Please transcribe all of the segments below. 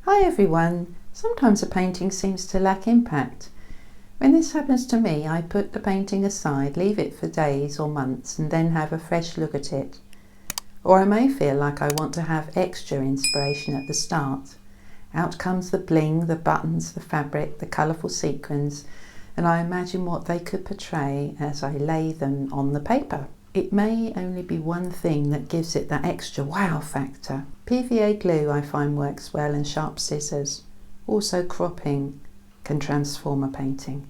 Hi everyone, sometimes a painting seems to lack impact. When this happens to me, I put the painting aside, leave it for days or months and then have a fresh look at it. Or I may feel like I want to have extra inspiration at the start. Out comes the bling, the buttons, the fabric, the colourful sequins, and I imagine what they could portray as I lay them on the paper. It may only be one thing that gives it that extra wow factor. PVA glue I find works well, and sharp scissors. Also cropping can transform a painting.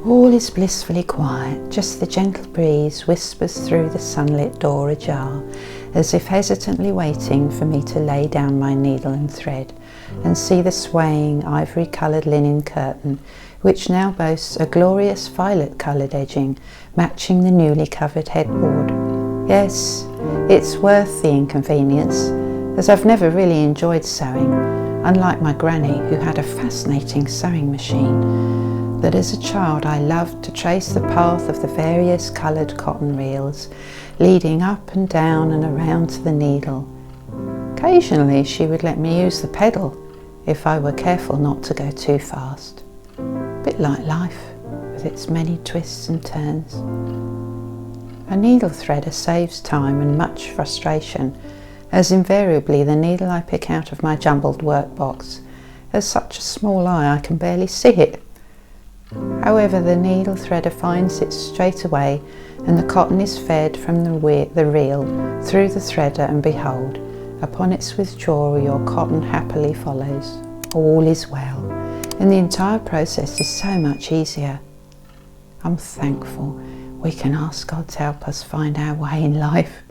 All is blissfully quiet, just the gentle breeze whispers through the sunlit door ajar, as if hesitantly waiting for me to lay down my needle and thread and see the swaying ivory-coloured linen curtain, which now boasts a glorious violet-coloured edging matching the newly covered headboard. Yes, it's worth the inconvenience, as I've never really enjoyed sewing, unlike my granny who had a fascinating sewing machine. That as a child I loved to trace the path of the various coloured cotton reels, leading up and down and around to the needle. Occasionally she would let me use the pedal, if I were careful not to go too fast. A bit like life, with its many twists and turns. A needle threader saves time and much frustration, as invariably the needle I pick out of my jumbled workbox has such a small eye I can barely see it. However, the needle threader finds it straight away, and the cotton is fed from the reel through the threader, and behold, upon its withdrawal your cotton happily follows. All is well, and the entire process is so much easier. I'm thankful we can ask God to help us find our way in life.